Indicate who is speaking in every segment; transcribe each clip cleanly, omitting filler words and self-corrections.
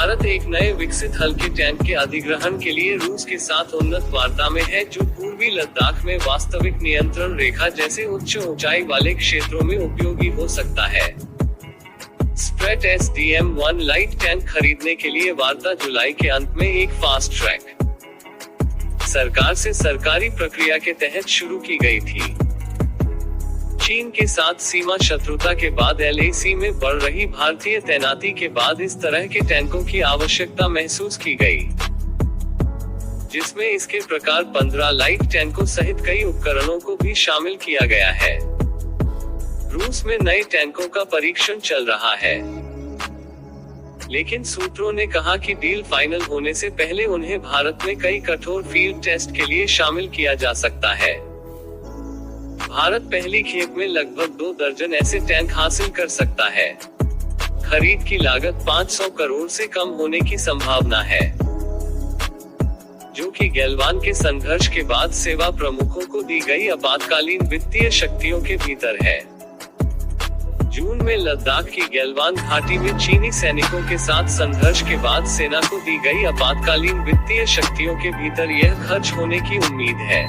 Speaker 1: भारत एक नए विकसित हल्के टैंक के अधिग्रहण के लिए रूस के साथ उन्नत वार्ता में है, जो पूर्वी लद्दाख में वास्तविक नियंत्रण रेखा जैसे उच्च ऊंचाई वाले क्षेत्रों में उपयोगी हो सकता है। स्प्रेट SDM-1 लाइट टैंक खरीदने के लिए वार्ता जुलाई के अंत में एक फास्ट ट्रैक सरकार से सरकारी प्रक्रिया के तहत शुरू की गई थी। चीन के साथ सीमा शत्रुता के बाद LAC में बढ़ रही भारतीय तैनाती के बाद इस तरह के टैंकों की आवश्यकता महसूस की गई, जिसमें इसके प्रकार 15 लाइट टैंकों सहित कई उपकरणों को भी शामिल किया गया है। रूस में नए टैंकों का परीक्षण चल रहा है, लेकिन सूत्रों ने कहा कि डील फाइनल होने से पहले उन्हें भारत में कई कठोर फील्ड टेस्ट के लिए शामिल किया जा सकता है। भारत पहली खेप में लगभग 2 दर्जन ऐसे टैंक हासिल कर सकता है। खरीद की लागत 500 करोड़ से कम होने की संभावना है, जो कि गैलवान के संघर्ष के बाद सेवा प्रमुखों को दी गई आपातकालीन वित्तीय शक्तियों के भीतर है। जून में लद्दाख की गैलवान घाटी में चीनी सैनिकों के साथ संघर्ष के बाद सेना को दी गई आपातकालीन वित्तीय शक्तियों के भीतर यह खर्च होने की उम्मीद है।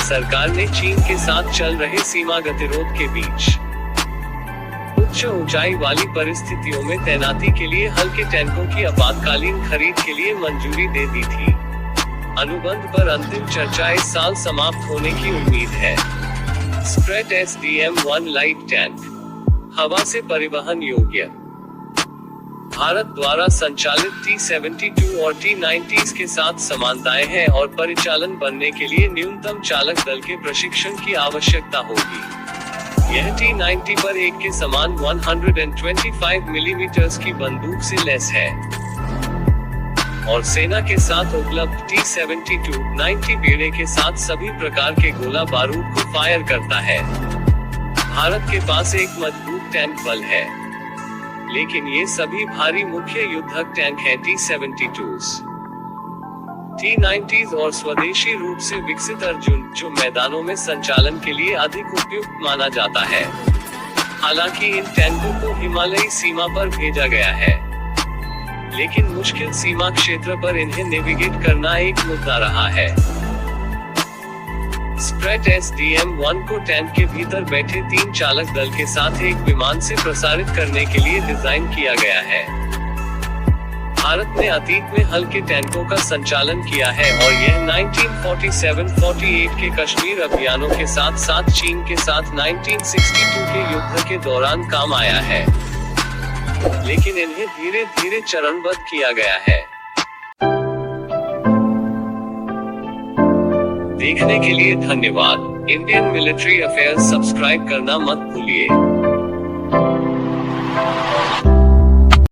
Speaker 1: सरकार ने चीन के साथ चल रहे सीमा गतिरोध के बीच उच्च ऊंचाई वाली परिस्थितियों में तैनाती के लिए हल्के टैंकों की आपातकालीन खरीद के लिए मंजूरी दे दी थी। अनुबंध पर अंतिम चर्चा इस साल समाप्त होने की उम्मीद है। स्प्रेट SDM-1 लाइट टैंक हवा से परिवहन योग्य। भारत द्वारा संचालित T-72 और T-90 के साथ समानताएं हैं और परिचालन बनने के लिए न्यूनतम चालक दल के प्रशिक्षण की आवश्यकता होगी। यह T-90 पर एक के समान 125 मिलीमीटर की बंदूक से लैस है और सेना के साथ उपलब्ध T-72-90 बेड़े के साथ सभी प्रकार के गोला बारूद को फायर करता है। भारत के पास एक मजबूत टैंक बल है, लेकिन ये सभी भारी मुख्य युद्धक टैंक हैं T-72s, T-90s और स्वदेशी रूप से विकसित अर्जुन, जो मैदानों में संचालन के लिए अधिक उपयुक्त माना जाता है। हालांकि इन टैंकों को हिमालयी सीमा पर भेजा गया है, लेकिन मुश्किल सीमा क्षेत्र पर इन्हें नेविगेट करना एक मुद्दा रहा है। स्प्रेट SDM-1 को टैंक के भीतर बैठे 3 चालक दल के साथ एक विमान से प्रसारित करने के लिए डिजाइन किया गया है। भारत ने अतीत में हल्के टैंकों का संचालन किया है और यह 1947-48 के कश्मीर अभियानों के साथ साथ चीन के साथ 1962 के युद्ध के दौरान काम आया है, लेकिन इन्हें धीरे धीरे चरणबद्ध किया गया है। देखने के लिए धन्यवाद। इंडियन मिलिट्री अफेयर्स सब्सक्राइब करना मत भूलिए।